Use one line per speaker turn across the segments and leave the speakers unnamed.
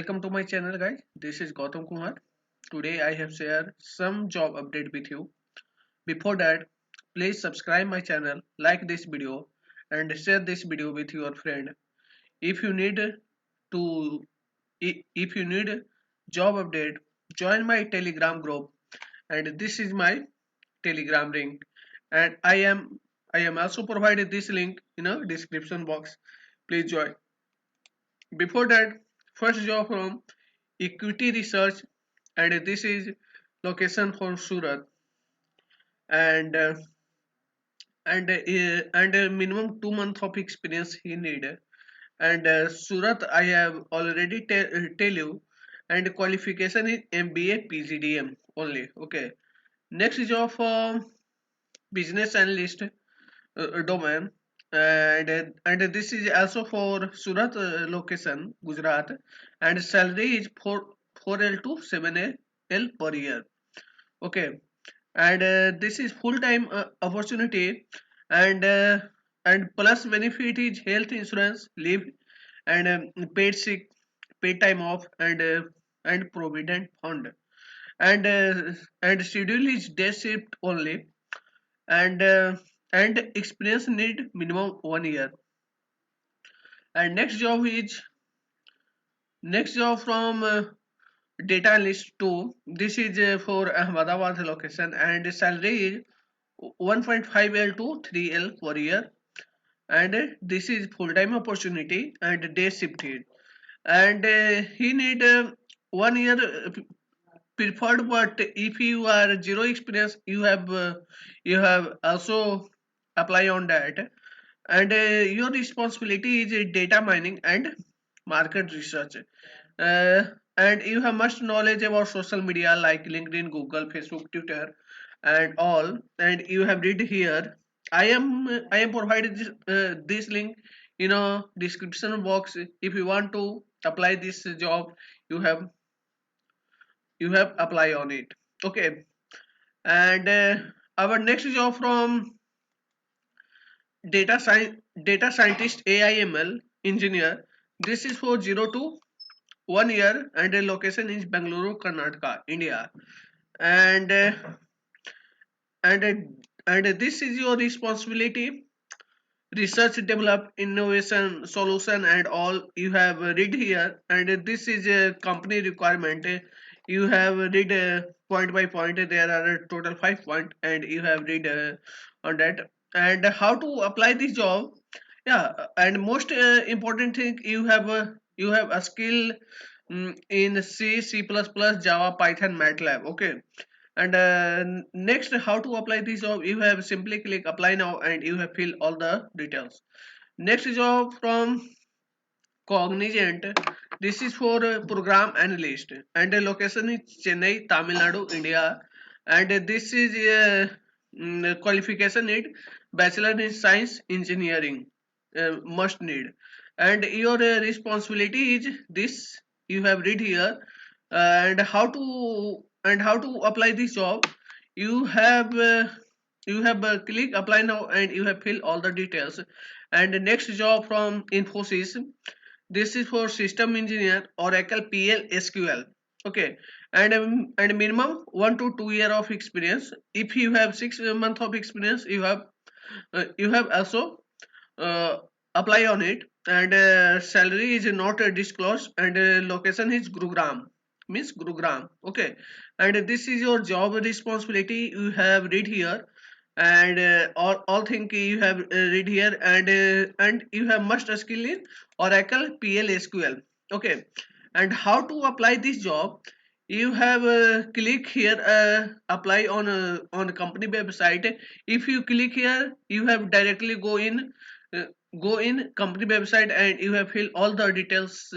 Welcome to my channel guys. This is Gautam Kumar. Today I have shared some job update with you. Before that, please subscribe my channel, like this video and share this video with your friend. If you need to if you need job update, join my Telegram group and this is my Telegram link and I am also provided this link in a description box. Please join. Before that, first job from equity research and this is location for Surat and minimum 2 months of experience he need and Surat I have already tell you and qualification is MBA PGDM only. Okay, next job for business analyst domain and this is also for Surat location Gujarat and salary is 4L to 7L per year. Okay, and this is full-time opportunity and and plus benefit is health insurance, leave and paid sick, paid time off and provident fund and schedule is day shift only and and experience need minimum 1 year. And next job from data analyst 2. This is for Ahmedabad location and salary is 1.5L to 3L per year and this is full-time opportunity and day shifted and he need 1 year preferred, but if you are zero experience you have also apply on that and your responsibility is data mining and market research uh, and you have much knowledge about social media like LinkedIn, Google, Facebook, Twitter and all, and you have read here. I am provided this link in a description box. If you want to apply this job, you have apply on it. Okay, and our next job from data scientist AIML engineer. This is for 0 to 1 year and the location is Bangalore, Karnataka, India. And uh, and uh, and this is your responsibility: research, develop, innovation, solution, and all. You have read here, and this is a company requirement. You have read point by point. There are a total 5 points, and you have read on that. And how to apply this job? Yeah, and most important thing, you have a skill in C, C++, Java, Python, MATLAB. Okay, and next, how to apply this job? You have simply click apply now and you have fill all the details. Next job from Cognizant. This is for program analyst and the location is Chennai, Tamil Nadu, India. And this is qualification need bachelor in science engineering, must need. And your responsibility is this, you have read here. And how to apply this job? You have click apply now and you have fill all the details. And the next job from Infosys. This is for system engineer, Oracle, PL, SQL. Okay, and minimum 1 to 2 year of experience. If you have 6 months of experience, you have also uh, apply on it. And salary is not disclosed and location is Gurugram, means Gurugram. Okay, and this is your job responsibility. You have read here and all thing you have read here and you have must skill in Oracle, PL, SQL. Okay, and how to apply this job? You have click here apply on a company website. If you click here, you have directly uh, go in company website and you have fill all the details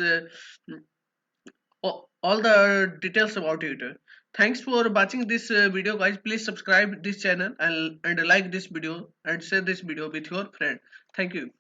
about it. Thanks for watching this video guys. Please subscribe this channel and like this video and share this video with your friend. Thank you.